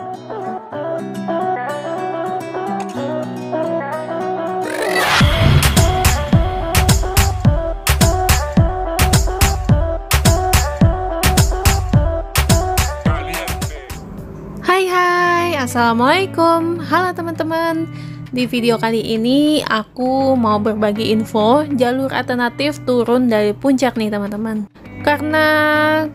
Hai, assalamualaikum. Halo teman-teman. Di video kali ini aku mau berbagi info jalur alternatif turun dari puncak nih teman-teman. Karena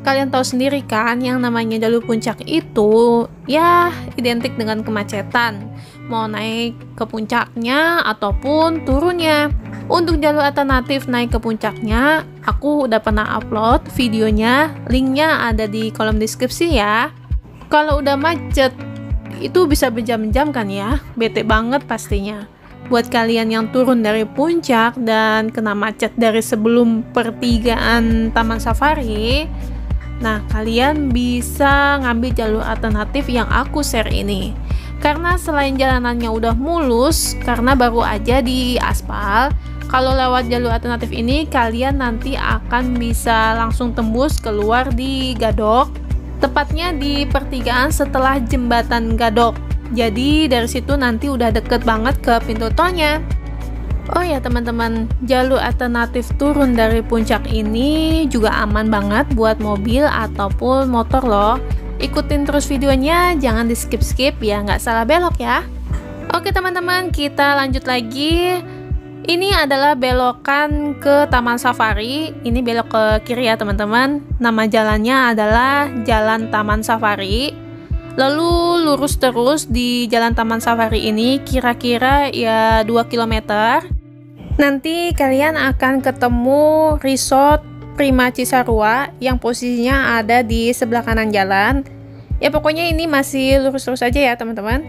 kalian tahu sendiri kan, yang namanya jalur puncak itu ya identik dengan kemacetan. Mau naik ke puncaknya ataupun turunnya. Untuk jalur alternatif naik ke puncaknya, aku udah pernah upload videonya. Linknya ada di kolom deskripsi ya. Kalau udah macet, itu bisa berjam-jam kan ya, bete banget pastinya. Buat kalian yang turun dari puncak dan kena macet dari sebelum pertigaan Taman Safari, nah kalian bisa ngambil jalur alternatif yang aku share ini. Karena selain jalanannya udah mulus, karena baru aja di aspal, kalau lewat jalur alternatif ini, kalian nanti akan bisa langsung tembus keluar di Gadok. Tepatnya di pertigaan setelah jembatan Gadok. Jadi dari situ nanti udah deket banget ke pintu tolnya. Oh ya teman-teman, jalur alternatif turun dari puncak ini juga aman banget buat mobil ataupun motor loh. Ikutin terus videonya, jangan di skip-skip ya, nggak salah belok ya. Oke teman-teman, kita lanjut lagi. Ini adalah belokan ke Taman Safari. Ini belok ke kiri ya teman-teman. Nama jalannya adalah Jalan Taman Safari. Lalu lurus terus di Jalan Taman Safari ini kira-kira ya 2 km. Nanti kalian akan ketemu Resort Prima Cisarua yang posisinya ada di sebelah kanan jalan. Ya pokoknya ini masih lurus-lurus aja ya teman-teman.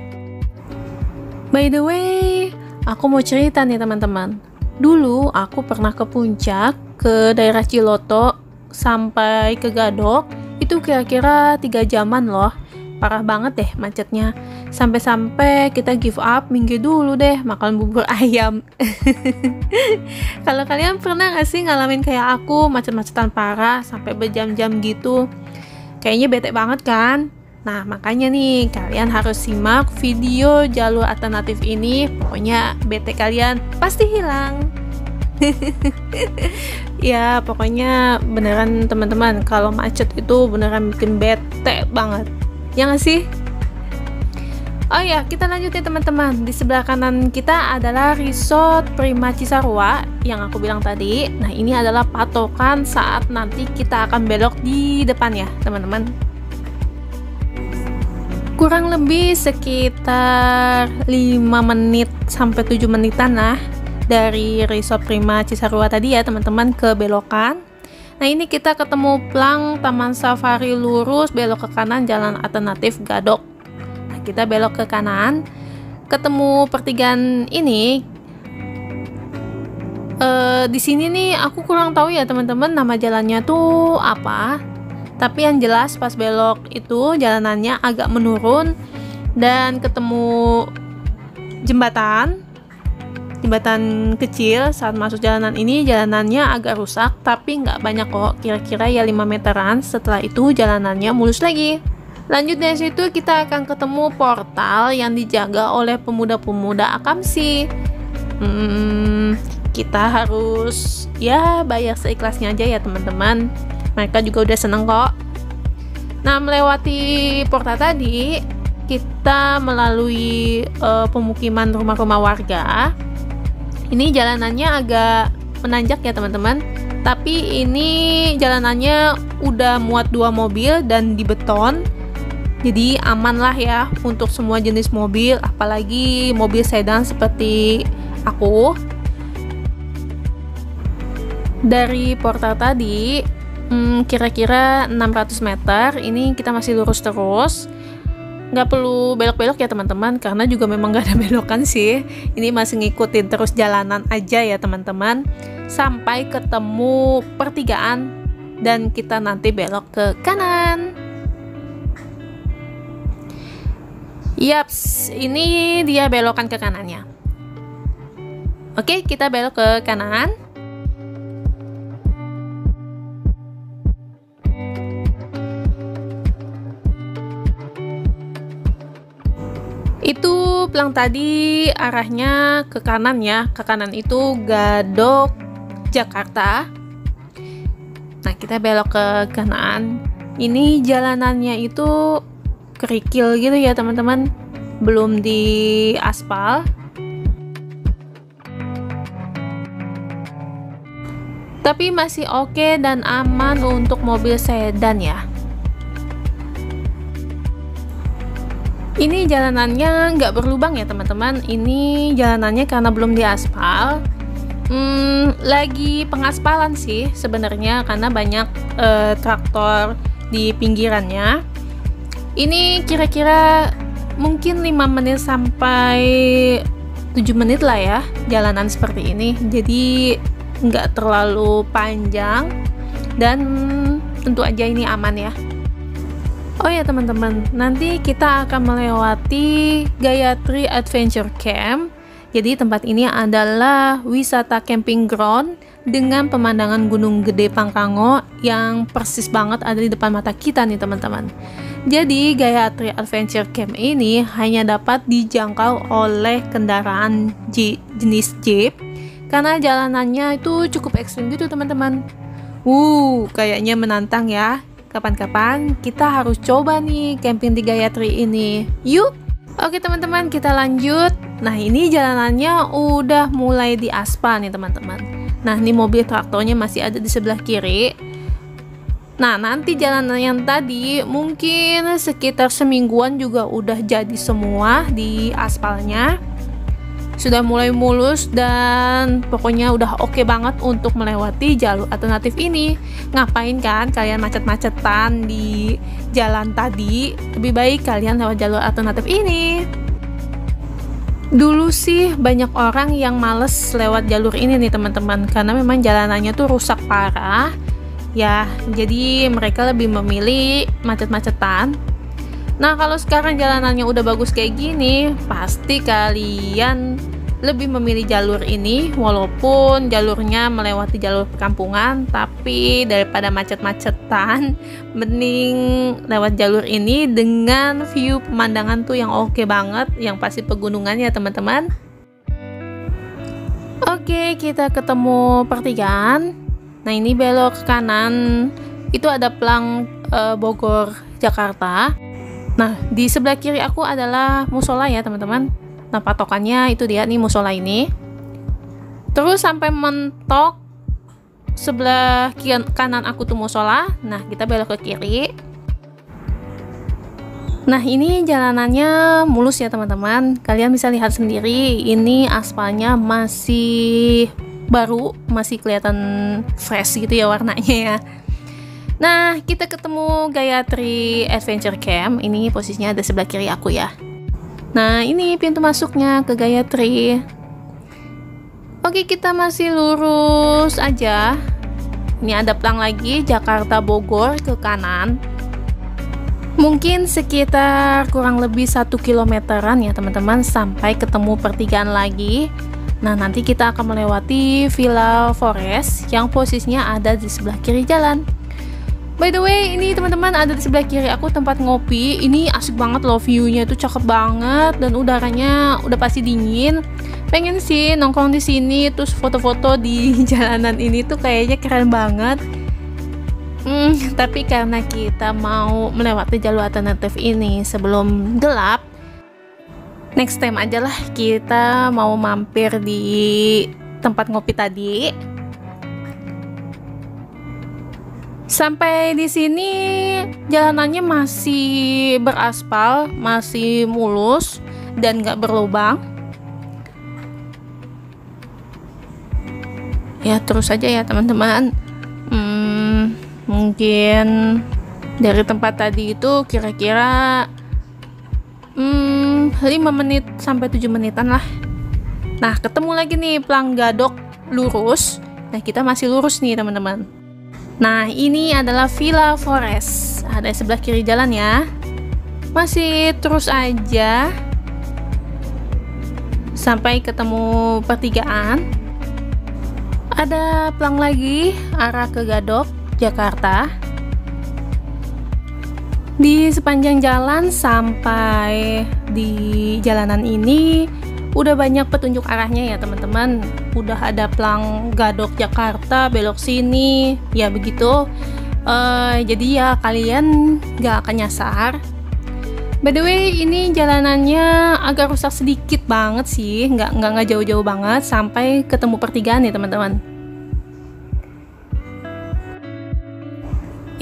By the way, aku mau cerita nih teman-teman. Dulu aku pernah ke puncak, ke daerah Ciloto sampai ke Gadok. Itu kira-kira 3 jaman loh. Parah banget deh macetnya. Sampai-sampai kita give up, minggir dulu deh makan bubur ayam. Kalau kalian pernah gak sih ngalamin kayak aku, macet-macetan parah sampai berjam-jam gitu? Kayaknya bete banget kan? Nah, makanya nih, kalian harus simak video jalur alternatif ini. Pokoknya bete kalian pasti hilang. Ya, pokoknya beneran teman-teman, kalau macet itu beneran bikin bete banget. Ya nggak sih? Oh ya, kita lanjut ya teman-teman. Di sebelah kanan kita adalah Resort Prima Cisarua yang aku bilang tadi. Nah, ini adalah patokan saat nanti kita akan belok di depan ya, teman-teman. Kurang lebih sekitar 5 menit sampai 7 menitan lah dari Resort Prima Cisarua tadi ya teman-teman ke belokan. Nah ini kita ketemu plang Taman Safari lurus, belok ke kanan jalan alternatif Gadok. Nah kita belok ke kanan, ketemu pertigaan ini. Di sini nih aku kurang tahu ya teman-teman nama jalannya tuh apa. Tapi yang jelas pas belok itu jalanannya agak menurun dan ketemu jembatan kecil. Saat masuk jalanan ini jalanannya agak rusak tapi nggak banyak kok, kira-kira ya 5 meteran. Setelah itu jalanannya mulus lagi. Lanjut dari situ kita akan ketemu portal yang dijaga oleh pemuda-pemuda Akamsi. Kita harus ya bayar seikhlasnya aja ya teman-teman. Mereka juga udah seneng kok. Nah, melewati portal tadi, kita melalui pemukiman rumah-rumah warga. Ini jalanannya agak menanjak ya teman-teman. Tapi ini jalanannya udah muat 2 mobil dan dibeton. Jadi aman lah ya untuk semua jenis mobil, apalagi mobil sedan seperti aku. Dari portal tadi kira-kira 600 meter, ini kita masih lurus terus, nggak perlu belok-belok ya teman-teman, karena juga memang nggak ada belokan sih. Ini masih ngikutin terus jalanan aja ya teman-teman, sampai ketemu pertigaan dan kita nanti belok ke kanan. Yaps, ini dia belokan ke kanannya. Oke, kita belok ke kanan. Itu pelang tadi arahnya ke kanan ya. Ke kanan itu Gadok, Jakarta. Nah, kita belok ke kanan. Ini jalanannya itu kerikil gitu ya teman-teman. Belum di aspal. Tapi masih oke dan aman untuk mobil sedan ya. Ini jalanannya nggak berlubang ya teman-teman. Ini jalanannya karena belum diaspal. Lagi pengaspalan sih sebenarnya karena banyak traktor di pinggirannya. Ini kira-kira mungkin 5 menit sampai 7 menit lah ya jalanan seperti ini. Jadi nggak terlalu panjang dan tentu aja ini aman ya. Oh ya teman-teman, nanti kita akan melewati Gayatri Adventure Camp. Jadi tempat ini adalah wisata camping ground dengan pemandangan Gunung Gede Pangrango yang persis banget ada di depan mata kita nih teman-teman. Jadi Gayatri Adventure Camp ini hanya dapat dijangkau oleh kendaraan jenis Jeep karena jalanannya itu cukup ekstrim gitu teman-teman. Kayaknya menantang ya. Kapan-kapan kita harus coba nih camping di Gayatri ini. Yuk! Oke teman-teman, kita lanjut. Nah, ini jalanannya udah mulai diaspal nih teman-teman. Nah, ini mobil traktornya masih ada di sebelah kiri. Nah, nanti jalanan yang tadi mungkin sekitar semingguan juga udah jadi semua di aspalnya. Sudah mulai mulus dan pokoknya udah oke banget untuk melewati jalur alternatif ini. Ngapain kan kalian macet-macetan di jalan tadi? Lebih baik kalian lewat jalur alternatif ini. Dulu sih banyak orang yang males lewat jalur ini nih teman-teman, karena memang jalanannya tuh rusak parah ya, jadi mereka lebih memilih macet-macetan. Nah, kalau sekarang jalanannya udah bagus kayak gini, pasti kalian lebih memilih jalur ini, walaupun jalurnya melewati jalur perkampungan, tapi daripada macet-macetan, mending lewat jalur ini dengan view pemandangan tuh yang oke banget, yang pasti pegunungan ya teman-teman. Oke, kita ketemu pertigaan. Nah, ini belok ke kanan, itu ada pelang Bogor, Jakarta. Nah, di sebelah kiri aku adalah musola ya teman-teman. Nah, patokannya itu dia nih musola ini. Terus sampai mentok sebelah kanan aku tuh musola. Nah, kita belok ke kiri. Nah, ini jalanannya mulus ya teman-teman. Kalian bisa lihat sendiri, ini aspalnya masih baru, masih kelihatan fresh gitu ya warnanya ya. Nah, kita ketemu Gayatri Adventure Camp. Ini posisinya ada sebelah kiri aku ya. Nah, ini pintu masuknya ke Gayatri. Oke, kita masih lurus aja. Ini ada pelang lagi, Jakarta Bogor ke kanan. Mungkin sekitar kurang lebih 1 kilometeran ya teman-teman sampai ketemu pertigaan lagi. Nah, nanti kita akan melewati Villa Forest yang posisinya ada di sebelah kiri jalan. By the way, ini teman-teman ada di sebelah kiri aku tempat ngopi. Ini asik banget loh, view-nya itu cakep banget dan udaranya udah pasti dingin. Pengen sih nongkrong di sini terus foto-foto di jalanan ini tuh kayaknya keren banget. Tapi karena kita mau melewati jalur alternatif ini sebelum gelap, next time aja lah kita mau mampir di tempat ngopi tadi. Sampai di sini jalanannya masih beraspal, masih mulus dan nggak berlubang. Ya terus aja ya teman-teman. Mungkin dari tempat tadi itu kira-kira 5 menit sampai 7 menitan lah. Nah, ketemu lagi nih pelang Gadok lurus. Nah, kita masih lurus nih teman-teman. Nah, ini adalah Villa Forest. Ada sebelah kiri jalan ya. Masih terus aja sampai ketemu pertigaan. Ada pelang lagi arah ke Gadok, Jakarta. Di sepanjang jalan sampai di jalanan ini udah banyak petunjuk arahnya ya teman-teman. Udah ada plang Gadok Jakarta belok sini ya begitu. Jadi ya kalian gak akan nyasar. By the way, ini jalanannya agak rusak sedikit banget sih, nggak jauh-jauh banget sampai ketemu pertigaan nih teman-teman.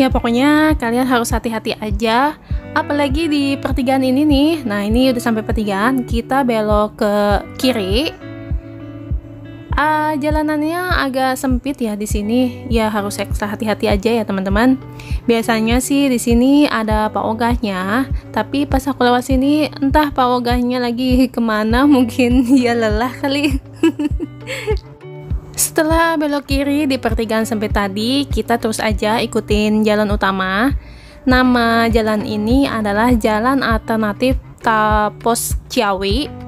Ya pokoknya kalian harus hati-hati aja, apalagi di pertigaan ini nih. Nah ini udah sampai pertigaan, kita belok ke kiri. Jalanannya agak sempit ya di sini, ya harus ekstra hati-hati aja ya teman-teman. Biasanya sih di sini ada Pak Ogahnya, tapi pas aku lewat sini entah Pak Ogahnya lagi kemana, mungkin dia lelah kali. Setelah belok kiri di pertigaan sempit tadi, kita terus aja ikutin jalan utama. Nama jalan ini adalah Jalan Alternatif Tapos Ciawi.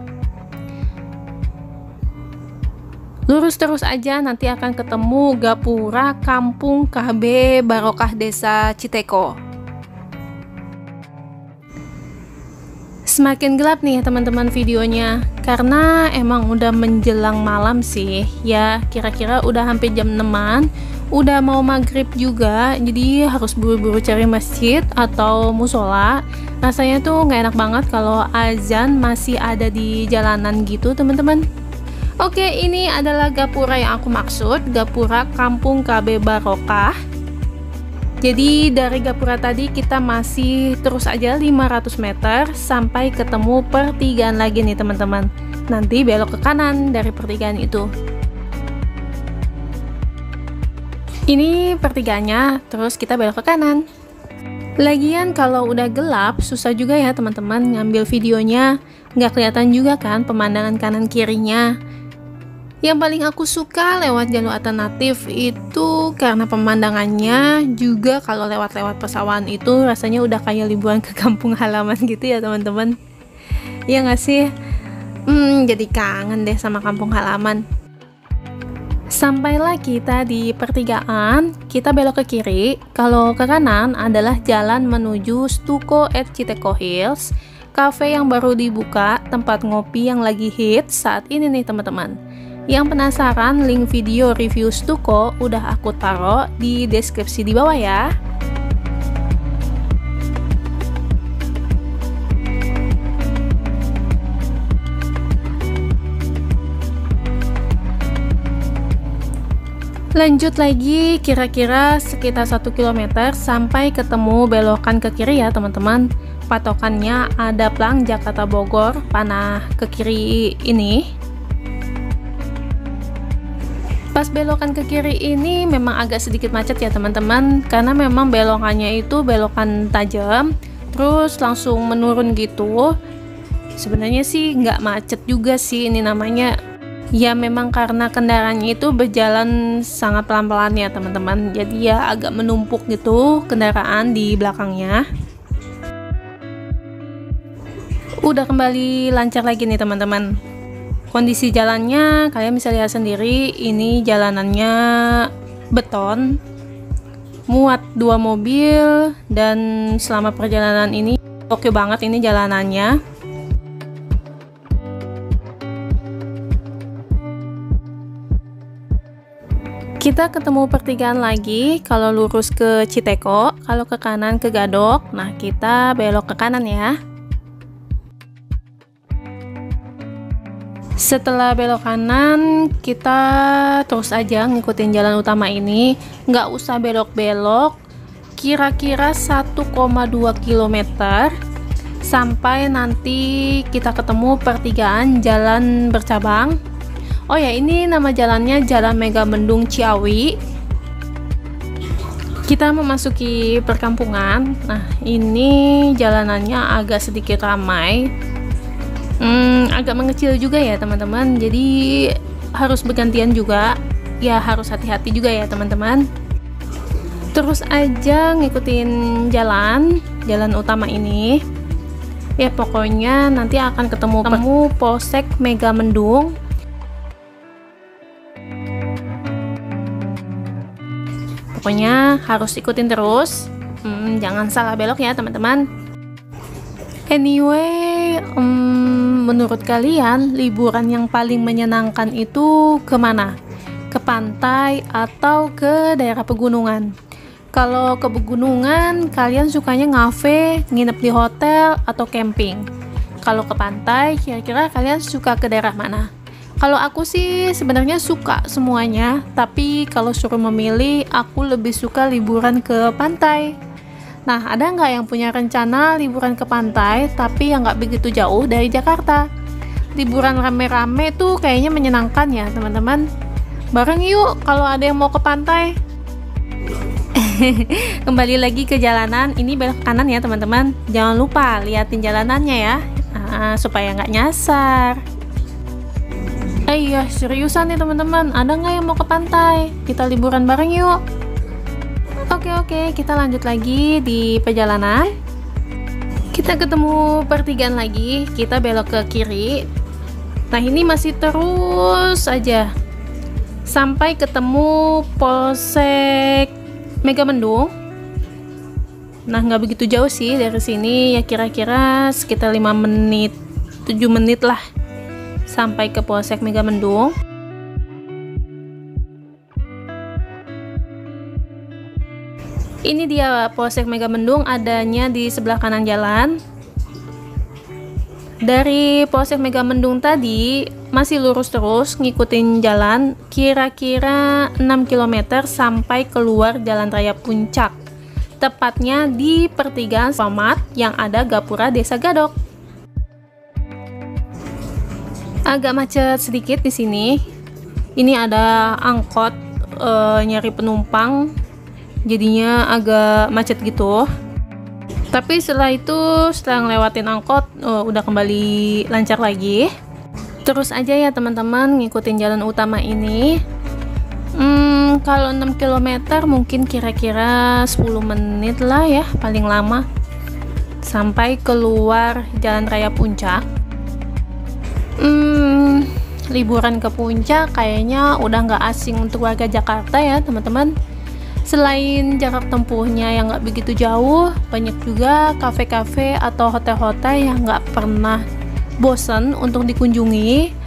Lurus terus aja, nanti akan ketemu Gapura Kampung KB Barokah Desa Citeko. Semakin gelap nih teman-teman videonya, karena emang udah menjelang malam sih. Ya kira-kira udah hampir jam 6-an, udah mau maghrib juga, jadi harus buru-buru cari masjid atau musola. Rasanya tuh nggak enak banget kalau azan masih ada di jalanan gitu teman-teman. Oke, ini adalah Gapura yang aku maksud, Gapura Kampung KB Barokah. Jadi dari Gapura tadi kita masih terus aja 500 meter sampai ketemu pertigaan lagi nih teman-teman. Nanti belok ke kanan dari pertigaan itu. Ini pertigaannya, terus kita belok ke kanan. Lagian kalau udah gelap susah juga ya teman-teman ngambil videonya, nggak kelihatan juga kan pemandangan kanan kirinya. Yang paling aku suka lewat jalur alternatif itu karena pemandangannya, juga kalau lewat-lewat pesawahan itu rasanya udah kayak liburan ke kampung halaman gitu ya teman-teman. Ya nggak sih? Jadi kangen deh sama kampung halaman. Sampailah kita di pertigaan, kita belok ke kiri. Kalau ke kanan adalah jalan menuju Stuko at Citeko Hills, cafe yang baru dibuka, tempat ngopi yang lagi hits saat ini nih teman-teman. Yang penasaran, link video review Stuko udah aku taruh di deskripsi di bawah ya. Lanjut lagi kira-kira sekitar 1 km sampai ketemu belokan ke kiri ya teman-teman. Patokannya ada plang Jakarta Bogor, panah ke kiri ini. Pas belokan ke kiri ini memang agak sedikit macet ya teman-teman, karena memang belokannya itu belokan tajam, terus langsung menurun gitu. Sebenarnya sih nggak macet juga sih ini namanya. Ya memang karena kendaraannya itu berjalan sangat pelan-pelan ya teman-teman, jadi ya agak menumpuk gitu kendaraan di belakangnya. Udah kembali lancar lagi nih teman-teman. Kondisi jalannya kalian bisa lihat sendiri, ini jalanannya beton, muat 2 mobil, dan selama perjalanan ini oke banget ini jalanannya. Kita ketemu pertigaan lagi, kalau lurus ke Citeko, kalau ke kanan ke Gadok. Nah kita belok ke kanan ya. Setelah belok kanan, kita terus aja ngikutin jalan utama ini, nggak usah belok-belok. Kira-kira 1,2 km sampai nanti kita ketemu pertigaan jalan bercabang. Oh ya, ini nama jalannya Jalan Megamendung Ciawi. Kita memasuki perkampungan. Nah, ini jalanannya agak sedikit ramai. Agak mengecil juga ya teman-teman, jadi harus bergantian juga ya, harus hati-hati juga ya teman-teman. Terus aja ngikutin jalan utama ini ya, pokoknya nanti akan ketemu Polsek Megamendung. Pokoknya harus ikutin terus. Jangan salah belok ya teman-teman. Anyway, menurut kalian liburan yang paling menyenangkan itu kemana? Ke pantai atau ke daerah pegunungan? Kalau ke pegunungan, kalian sukanya ngafe, nginep di hotel, atau camping? Kalau ke pantai, kira-kira kalian suka ke daerah mana? Kalau aku sih sebenarnya suka semuanya, tapi kalau suruh memilih, aku lebih suka liburan ke pantai. Nah, ada nggak yang punya rencana liburan ke pantai, tapi yang nggak begitu jauh dari Jakarta? Liburan rame-rame tuh kayaknya menyenangkan ya teman-teman. Bareng yuk kalau ada yang mau ke pantai. Kembali lagi ke jalanan, ini belok kanan ya teman-teman. Jangan lupa liatin jalanannya ya, supaya nggak nyasar. Iya, seriusan nih teman-teman, ada nggak yang mau ke pantai? Kita liburan bareng yuk. Oke, kita lanjut lagi di perjalanan. Kita ketemu pertigaan lagi, kita belok ke kiri. Nah, ini masih terus aja sampai ketemu Polsek Megamendung. Nah, nggak begitu jauh sih dari sini, ya kira-kira sekitar 5 menit, 7 menit lah sampai ke Polsek Megamendung. Ini dia Polsek Megamendung, adanya di sebelah kanan jalan. Dari Polsek Megamendung tadi masih lurus terus ngikutin jalan kira-kira 6 km sampai keluar Jalan Raya Puncak. Tepatnya di pertigaan Alfamart yang ada gapura Desa Gadok. Agak macet sedikit di sini. Ini ada angkot nyari penumpang, jadinya agak macet gitu. Tapi setelah itu, setelah ngelewatin angkot, udah kembali lancar lagi. Terus aja ya teman-teman, ngikutin jalan utama ini. Kalau 6 km mungkin kira-kira 10 menit lah ya, paling lama. Sampai keluar Jalan Raya Puncak. Liburan ke Puncak kayaknya udah nggak asing untuk warga Jakarta ya teman-teman. Selain jarak tempuhnya yang nggak begitu jauh, banyak juga kafe-kafe atau hotel-hotel yang nggak pernah bosan untuk dikunjungi.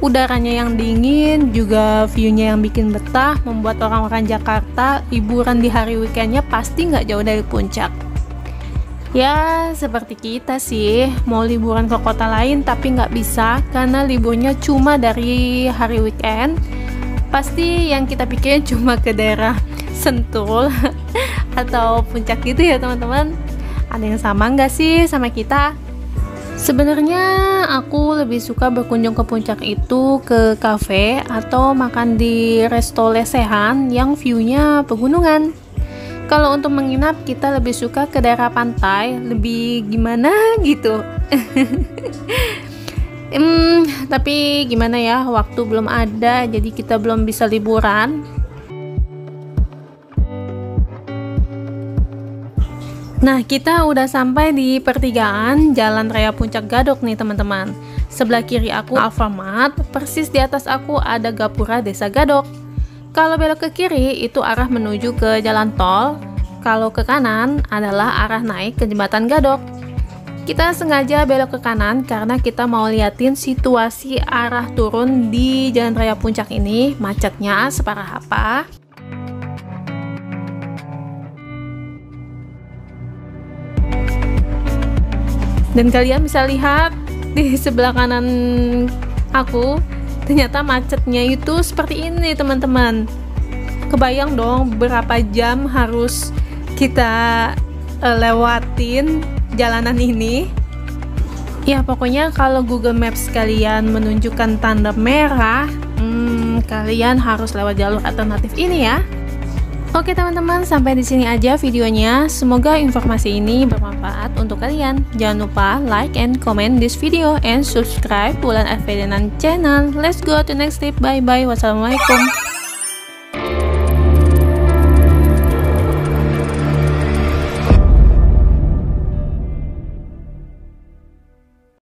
Udaranya yang dingin, juga view-nya yang bikin betah, membuat orang-orang Jakarta liburan di hari weekendnya pasti nggak jauh dari Puncak. Ya, seperti kita sih, mau liburan ke kota lain tapi nggak bisa karena liburnya cuma dari hari weekend. Pasti yang kita pikirin cuma ke daerah Sentul atau Puncak gitu ya teman-teman. Ada yang sama nggak sih sama kita? Sebenarnya aku lebih suka berkunjung ke Puncak itu ke cafe atau makan di resto lesehan yang view-nya pegunungan. Kalau untuk menginap kita lebih suka ke daerah pantai, lebih gimana gitu. Tapi gimana ya, waktu belum ada jadi kita belum bisa liburan. Nah, kita udah sampai di pertigaan Jalan Raya Puncak Gadok nih teman-teman. Sebelah kiri aku Alfamart, persis di atas aku ada gapura Desa Gadok. Kalau belok ke kiri itu arah menuju ke jalan tol. Kalau ke kanan adalah arah naik ke jembatan Gadok. Kita sengaja belok ke kanan karena kita mau liatin situasi arah turun di Jalan Raya Puncak ini, macetnya separah apa. Dan kalian bisa lihat di sebelah kanan aku, ternyata macetnya itu seperti ini teman-teman. Kebayang dong berapa jam harus kita lewatin jalanan ini. Ya pokoknya kalau Google Maps kalian menunjukkan tanda merah, kalian harus lewat jalur alternatif ini ya. Oke teman-teman, sampai di sini aja videonya. Semoga informasi ini bermanfaat untuk kalian. Jangan lupa like and comment this video and subscribe Wulan Arfediana channel. Let's go to next step. Bye bye. Wassalamualaikum.